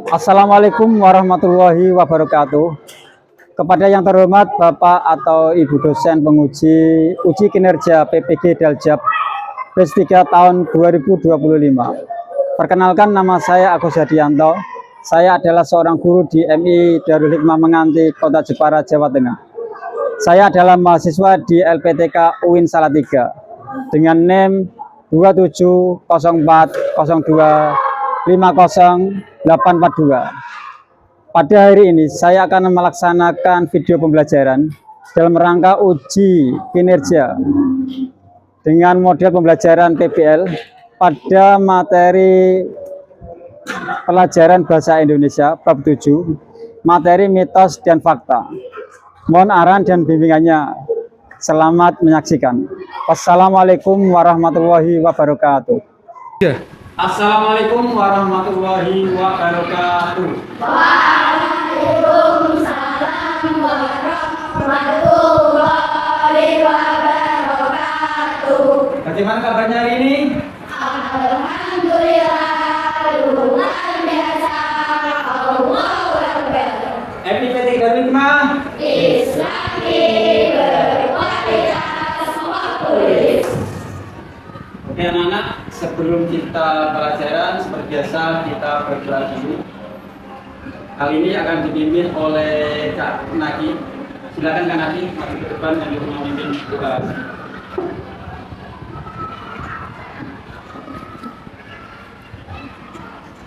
Assalamualaikum warahmatullahi wabarakatuh. Kepada yang terhormat Bapak atau Ibu dosen penguji uji kinerja PPG Daljab PES 3 tahun 2025. Perkenalkan, nama saya Agus Hadianto. Saya adalah seorang guru di MI Darul Hikmah Menganti, Kota Jepara, Jawa Tengah. Saya adalah mahasiswa di LPTK UIN Salatiga dengan NIM 27020250842. Pada hari ini saya akan melaksanakan video pembelajaran dalam rangka uji kinerja dengan model pembelajaran PBL pada materi pelajaran Bahasa Indonesia bab 7, materi mitos dan fakta. Mohon arahan dan bimbingannya. Selamat menyaksikan. Wassalamualaikum warahmatullahi wabarakatuh. Assalamualaikum warahmatullahi wabarakatuh. Waalaikumsalam warahmatullahi wabarakatuh. Bagaimana kabarnya hari ini? Alhamdulillah, luar biasa. Allahu Akbar. MIPT Darul Hikmah Islami berkualitas populis. Oke anak-anak, sebelum kita pelajaran seperti biasa kita berdoa dulu. Kali ini akan dipimpin oleh Kak Naki. Silakan Kak Naki, maju ke depan dan memimpin doa.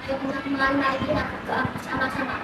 Teman-teman, mari kita berdoa sama-sama.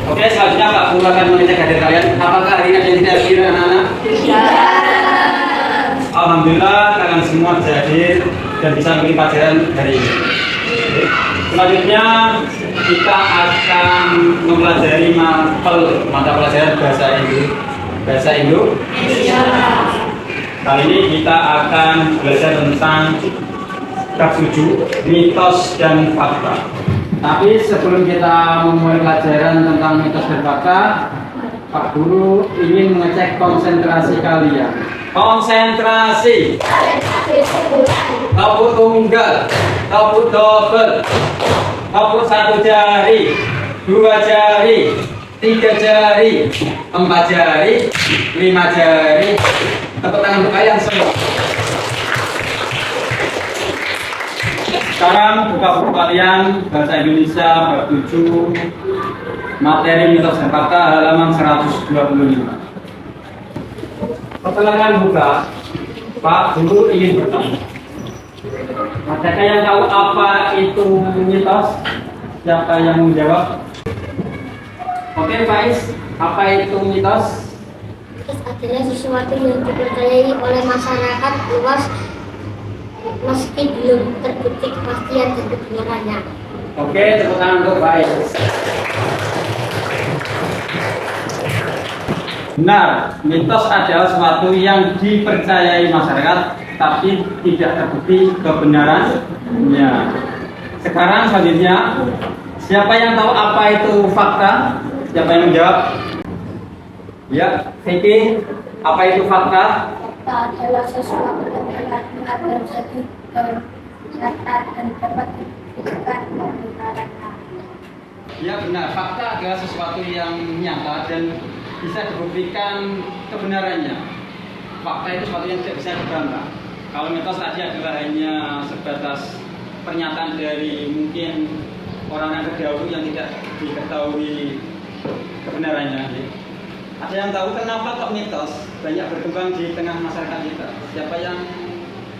Oke, selanjutnya Pak Guru akan mengecek hadir kalian. Apakah hari ini ada yang tidak hadir, anak-anak? Alhamdulillah, kalian semua bisa hadir dan bisa mengikuti pelajaran hari ini. Selanjutnya kita akan mempelajari mata pelajaran bahasa Indonesia. Kali ini kita akan belajar tentang bab 7, mitos dan fakta. Tapi sebelum kita memulai pelajaran tentang mitos dan fakta, Pak Guru ingin mengecek konsentrasi kalian. Konsentrasi. Tepuk tunggal, tepuk double, tepuk 1 jari, 2 jari, 3 jari, 4 jari, 5 jari. Tepuk tangan untuk kalian semua. Sekarang buka buku kalian Bahasa Indonesia bab 7, materi mitos dan fakta, halaman 125. Setelah kalian buka, Pak Guru ingin bertanya. Adakah yang tahu apa itu mitos? Siapa yang menjawab? Oke, Faiz, apa itu mitos? Mitos adalah sesuatu yang dipercayai oleh masyarakat luas meski belum terbukti kepastian dan kebenarannya. Oke, tepuk tangan untuk Faiz. Benar, mitos adalah sesuatu yang dipercayai masyarakat tapi tidak terbukti kebenarannya. Sekarang selanjutnya, siapa yang tahu apa itu fakta? Siapa yang menjawab? Ya, Vicky, apa itu fakta? Fakta adalah sesuatu yang telah terjadi nyata dan dapat dibuktikan kebenarannya. Ya benar, fakta adalah sesuatu yang nyata dan bisa dibuktikan kebenarannya. Fakta itu sesuatu yang tidak bisa dibantah. Kalau mitos tadi adalah hanya sebatas pernyataan dari mungkin orang yang terdahulu yang tidak diketahui kebenarannya. Ada yang tahu kenapa kok mitos banyak berkembang di tengah masyarakat kita? Siapa yang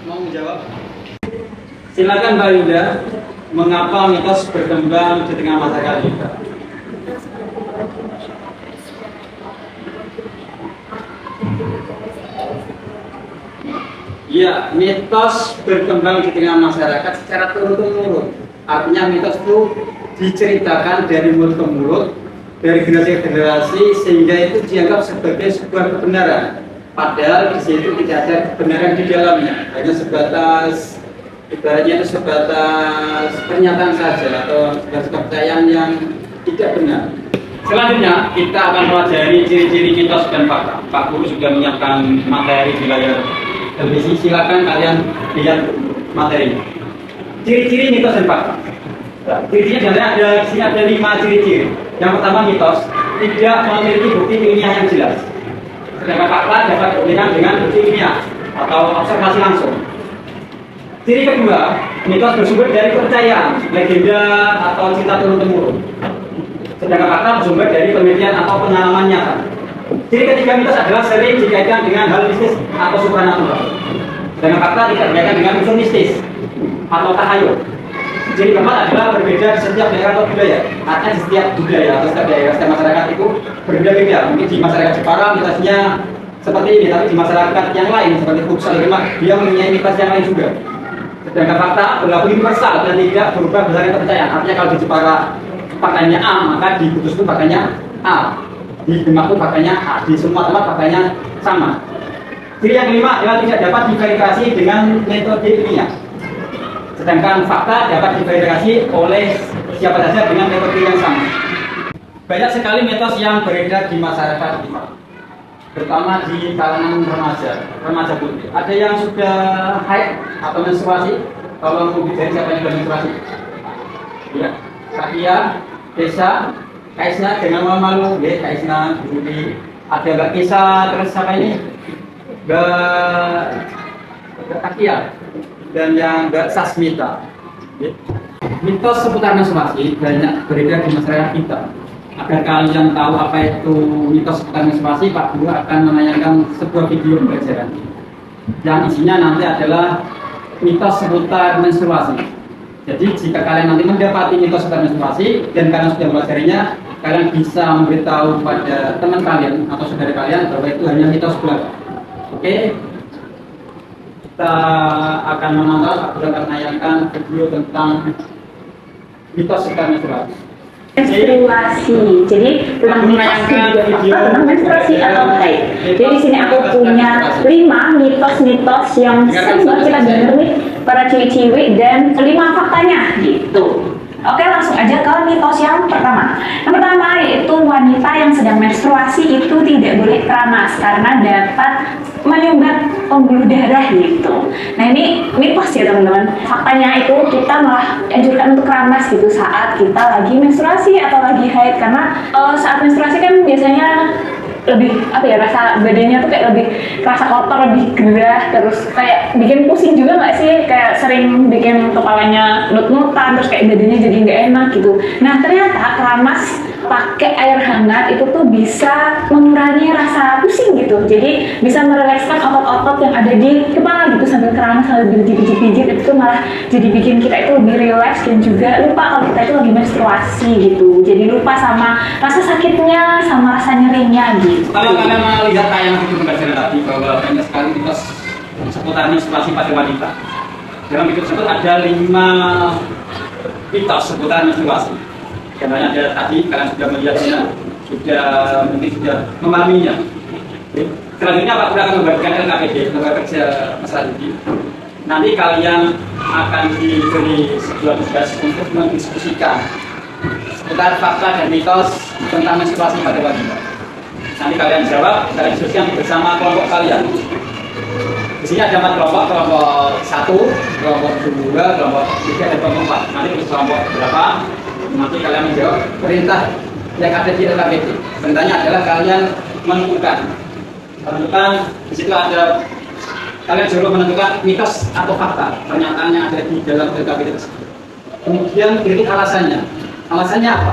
mau menjawab? Silakan Mbak Linda, mengapa mitos berkembang di tengah masyarakat kita? Ya, mitos berkembang di tengah masyarakat secara turun-temurun. Artinya mitos itu diceritakan dari mulut ke mulut, dari generasi ke generasi, sehingga itu dianggap sebagai sebuah kebenaran. Padahal di situ tidak ada kebenaran di dalamnya, hanya sebatas ibaratnya itu sebatas pernyataan saja atau sebatas kepercayaan yang tidak benar. Selanjutnya kita akan pelajari ciri-ciri mitos dan fakta. Pak Guru sudah menyiapkan materi di layar televisi, silakan kalian lihat materinya. Ciri-ciri mitos dan fakta. Ciri-cirinya sebenarnya ada di sini ada 5 ciri-ciri. Yang pertama, mitos tidak memiliki bukti ilmiah yang jelas. Sedangkan fakta dapat dibuktikan dengan bukti ilmiah atau observasi langsung. Ciri kedua, mitos bersumber dari kepercayaan, legenda atau cerita turun-temurun. Sedangkan fakta bersumber dari penelitian atau pengalaman nyata. Ciri ketiga, mitos adalah sering dikaitkan dengan hal mistis atau supranatural. Sedangkan fakta tidak dikaitkan dengan unsur mistis atau tahayul. Ciri keempat adalah berbeda di setiap daerah atau budaya. Artinya di setiap budaya atau setiap daerah, setiap masyarakat itu berbeda-beda. Mungkin di masyarakat Jepara mitosnya seperti ini, tapi di masyarakat yang lain seperti Puksal Demak dia mempunyai mitos yang lain juga. Sedangkan fakta berlaku universal dan tidak berubah berdasarkan kepercayaan. Artinya kalau di Jepara faktanya A, maka di Kudus pun faktanya A. Di Demak pun faktanya A. Di semua tempat faktanya sama. Ciri yang kelima adalah tidak dapat diverifikasi dengan metode ilmiah. Sedangkan fakta dapat diverifikasi oleh siapa saja dengan metode yang sama. Banyak sekali mitos yang beredar di masyarakat kita, terutama di kalangan remaja putri. Ada yang sudah haid atau menstruasi. Kalau mau bicara siapa yang sudah menstruasi? Ya, Kakia, Desa, Kaisna, jangan malu-malu. Ya, Kaisna, Budi. Ada Mbak Kisa, terus siapa ini? Mbak Kakia. Dan yang Mbak Sasmita. Mitos seputar menstruasi banyak beredar di masyarakat kita. Agar kalian tahu apa itu mitos seputar menstruasi, Pak Guru akan menayangkan sebuah video pembelajaran yang isinya nanti adalah mitos seputar menstruasi. Jadi jika kalian nanti mendapati mitos seputar menstruasi dan kalian sudah mempelajarinya, kalian bisa memberitahu pada teman kalian atau saudara kalian bahwa itu hanya mitos belaka. Oke? Kita akan menonton, aku akan menayangkan video tentang mitos seputar menstruasi. Menstruasi, jadi tentang mitos juga tentang menstruasi atau haid. Jadi di sini aku punya 5 mitos-mitos yang sering banget kita dengar nih para ciwi-ciwi dan 5 faktanya gitu. Oke, langsung aja ke mitos yang pertama. Yang pertama yaitu wanita yang sedang menstruasi itu tidak boleh keramas karena dapat menyumbat pembuluh darah gitu. Nah ini mitos ya teman-teman. Faktanya itu kita malah anjurkan untuk keramas gitu saat kita lagi menstruasi atau lagi haid, karena saat menstruasi kan biasanya lebih apa ya, rasa badannya tuh kayak lebih rasa kotor, lebih gerah, terus kayak bikin pusing juga nggak sih, kayak sering bikin kepalanya nut-nutan, terus kayak badannya jadi nggak enak gitu. Nah ternyata keramas pakai air hangat itu tuh bisa mengurangi rasa pusing gitu. Jadi bisa merelekskan otot-otot yang ada di kepala gitu sambil keramas sambil digigit-gigit, itu tuh malah jadi bikin kita itu lebih rileks dan juga lupa kalau kita itu lagi menstruasi gitu. Jadi lupa sama rasa sakitnya sama rasa nyerinya gitu. Kalau kalian melihat tayangan video pembelajaran tadi bahwa banyak sekali mitos seputar menstruasi pada wanita. Dalam video tersebut ada 5 mitos seputar menstruasi. Yang banyak ada tadi, kalian sudah melihatnya, mungkin sudah memahaminya. Oke. Selanjutnya Pak Guru akan membagikan LKPD, lembaga kerja masalah ini. Nanti kalian akan diberi sebuah tugas untuk mendiskusikan seputar fakta dan mitos tentang menstruasi pada wanita. Nanti kalian jawab, kalian diskusikan bersama kelompok kalian. Di sini ada 4 kelompok, kelompok 1, kelompok 2, kelompok 3, dan kelompok 4. Nanti kelompok berapa? Nanti kalian menjawab perintah yang ada di LKPD. Perintahnya adalah kalian menentukan di situ ada kalian suruh menentukan mitos atau fakta pernyataan yang ada di dalam LKPD tersebut. Kemudian kritik alasannya. Alasannya apa?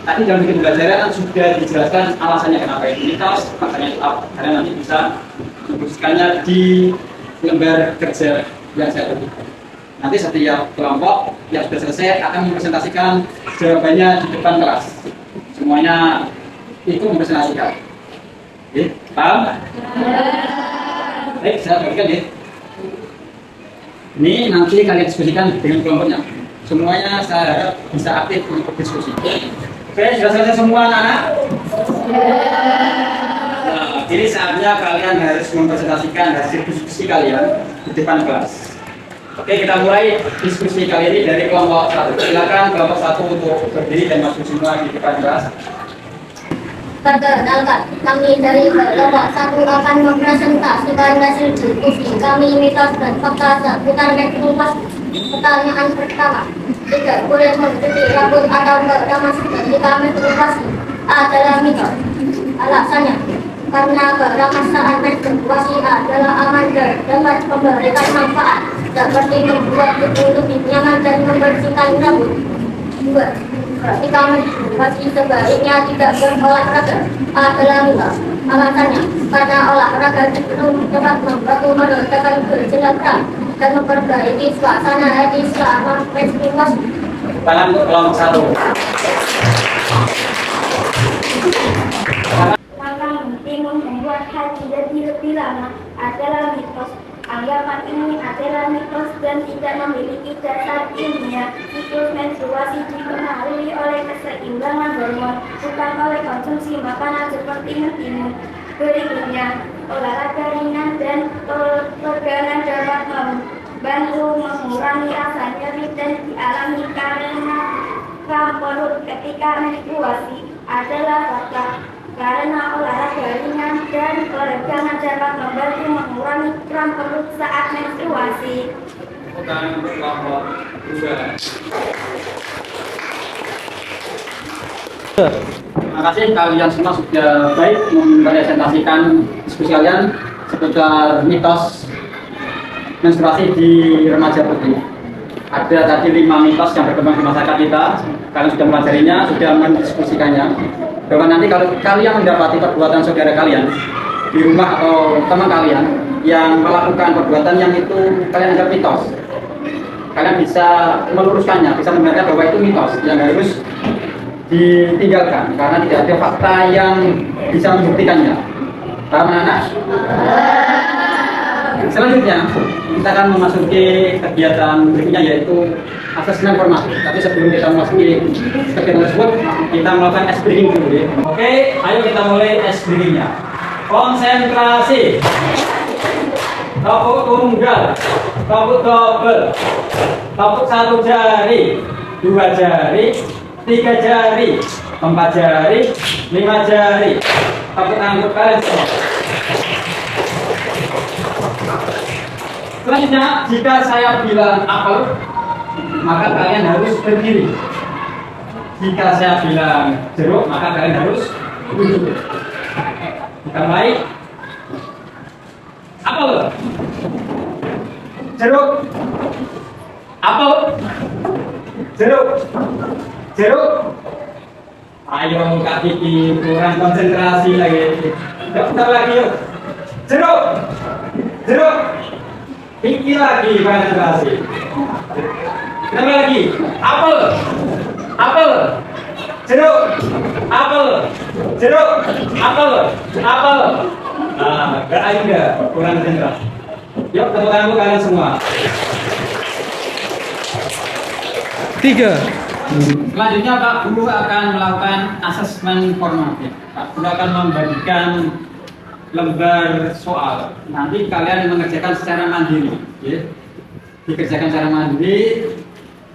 Tadi dalam bikin pembelajaran sudah dijelaskan alasannya kenapa itu mitos, faktanya itu apa. Kalian nanti bisa menuliskannya di lembar kerja yang saya berikan. Nanti setiap kelompok yang sudah selesai akan mempresentasikan jawabannya di depan kelas. Semuanya itu mempresentasikan. Oke, paham? Baik, saya bagikan ya. Ini nanti kalian diskusikan dengan kelompoknya. Semuanya saya harap bisa aktif untuk diskusi. Oke, sudah selesai semua anak-anak? Nah, ini saatnya kalian harus mempresentasikan hasil diskusi kalian di depan kelas. Oke, kita mulai diskusi kali ini dari kelompok 1. Silakan kelompok 1 untuk berdiri dan masuk semua di depan kelas. Perkenalkan, kami dari kelompok 1 akan mempresentasikan hasil diskusi kami mitos dan fakta seputar menstruasi. Pertanyaan pertama, tidak boleh mencuci rambut atau keramas ketika menstruasi adalah mitos. Alasannya, karena keramasaan menstruasi adalah aman dan dapat memberikan manfaat seperti membuat tubuh lebih nyaman dan membersihkan rambut. 2. Ketika menstruasi sebaiknya tidak berolahraga adalah mitos. Alasannya, karena olahraga cenderung dapat membantu meningkatkan keselamatan dan memperbaiki suasana hati selama menstruasi. Tangan untuk kelompok 1. Langkah penting membuat haji jadi lebih lama adalah mitos. Anggapan ini adalah mitos dan tidak memiliki dasar ilmiah. Siklus menstruasi dipengaruhi oleh keseimbangan hormon, bukan oleh konsumsi makanan seperti mentimun. Berikutnya, olahraga ringan dan peregangan dapat membantu mengurangi rasa nyeri dan dialami karena kram perut ketika menstruasi adalah fakta. Karena olahraga ringan dan peregangan dapat membantu mengurangi kram perut saat menstruasi. Bukan untuk kelompok 2. Terima kasih kalian semua sudah baik mempresentasikan diskusi kalian seputar mitos menstruasi di remaja putri. Ada tadi 5 mitos yang berkembang di masyarakat kita. Kalian sudah mempelajarinya, sudah mendiskusikannya. Bahwa nanti kalau kalian mendapati perbuatan saudara kalian di rumah atau teman kalian yang melakukan perbuatan yang itu kalian anggap mitos, kalian bisa meluruskannya, bisa membenarkan bahwa itu mitos yang harus ditinggalkan karena tidak ada fakta yang bisa membuktikannya. Paham anak-anak? Selanjutnya kita akan memasuki kegiatan berikutnya yaitu asesmen formatif. Tapi sebelum kita memasuki kegiatan tersebut, kita melakukan ice breaking dulu ya. Oke, ayo kita mulai ice breakingnya. Konsentrasi. Tepuk tunggal, tepuk double, tepuk 1 jari, 2 jari, 3 jari, 4 jari, 5 jari. Tepuk tangan untuk kalian semua. Selanjutnya, jika saya bilang apel, maka kalian harus berdiri. Jika saya bilang jeruk, maka kalian harus duduk. Kita mulai. Apel, jeruk, apel, jeruk, jeruk, Ayo Kak Kiki, kurang konsentrasi lagi. Yuk, bentar lagi yuk. Jeruk. Jeruk. Kiki lagi konsentrasi. Bentar lagi. Apel. Apel. Jeruk. Apel. Jeruk. Apel. Apel. Nah, gak ada, kurang konsentrasi. Yuk, tepuk tangan kalian semua. 3. Selanjutnya Pak Guru akan melakukan asesmen formatif. Pak Guru akan membagikan lembar soal. Nanti kalian mengerjakan secara mandiri, ya. Dikerjakan secara mandiri,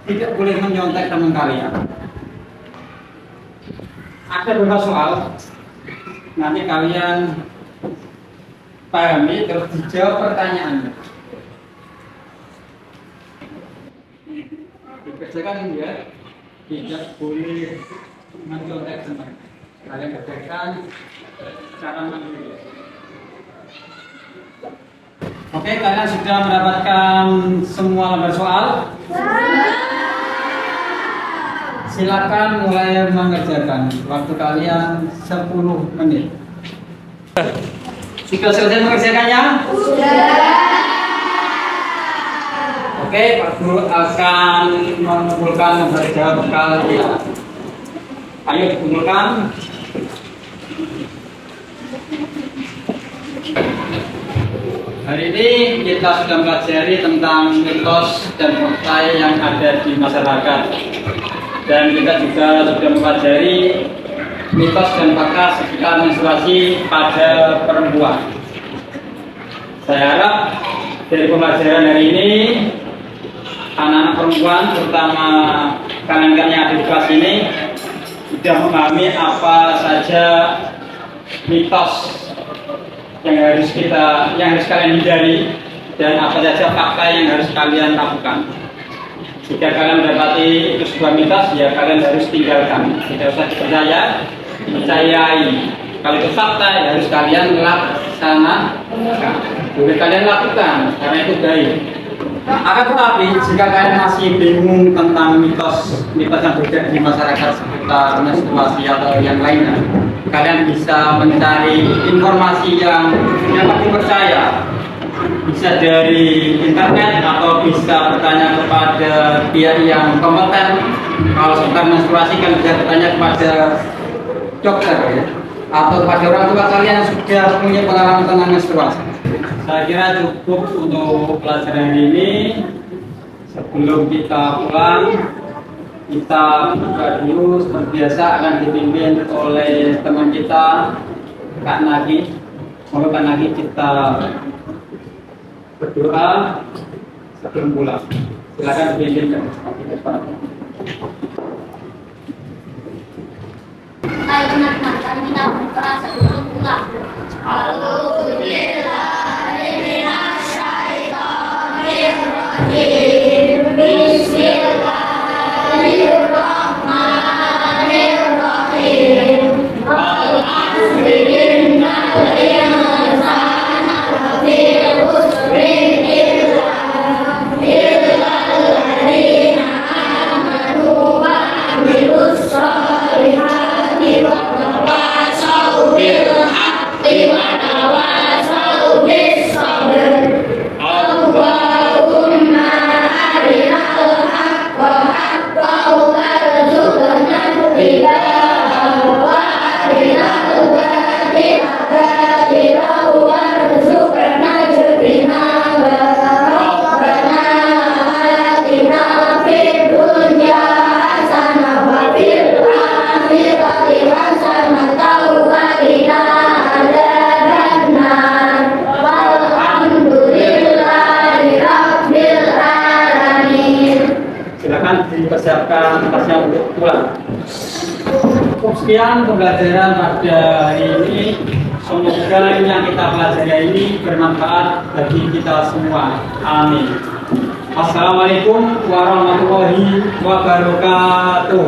tidak boleh menyontek teman kalian. Ada beberapa soal, nanti kalian pahami terus dijawab pertanyaannya. Dikerjakan ya. Tidak boleh mencontek teman. Kalian kerjakan cara mandiri. Oke, kalian sudah mendapatkan semua lembar soal? Silakan mulai mengerjakan. Waktu kalian 10 menit. Sudah selesai mengerjakannya? Sudah. Oke, Pak Guru akan mengumpulkan lembar jawab kalian. Ayo dikumpulkan. Hari ini kita sudah mempelajari tentang mitos dan fakta yang ada di masyarakat. Dan kita juga sudah mempelajari mitos dan fakta sekitar menstruasi pada perempuan. Saya harap dari pembelajaran hari ini anak-anak perempuan, terutama kalian-kalian yang ada di kelas ini, sudah memahami apa saja mitos yang harus kalian hindari dan apa saja fakta yang harus kalian lakukan. Jika kalian mendapati itu sebuah mitos, ya kalian harus tinggalkan. Tidak usah dipercaya, percayai. Kalau itu fakta, ya harus kalian laksanakan. Boleh kalian lakukan, karena itu baik. Akan tetapi jika kalian masih bingung tentang mitos yang berada di masyarakat seputar menstruasi atau yang lainnya, kalian bisa mencari informasi yang dapat dipercaya, bisa dari internet atau bisa bertanya kepada pihak yang kompeten. Kalau seputar menstruasi kalian bisa bertanya kepada dokter, ya, atau kepada orang tua kalian yang sudah punya pengalaman tentang menstruasi. Saya kira cukup untuk pelajaran ini. Sebelum kita pulang, kita buka dulu. Seperti biasa akan dipimpin oleh teman kita, Kak Nagi. Semoga Kak Nagi kita berdoa sebelum pulang. Silakan dipimpin. Ayo teman-teman, kali kita berdoa sebelum pulang. Dipersiapkan tasnya untuk pulang. Cukup sekian pembelajaran pada hari ini. Semoga yang kita pelajari ini bermanfaat bagi kita semua. Amin. Assalamualaikum warahmatullahi wabarakatuh.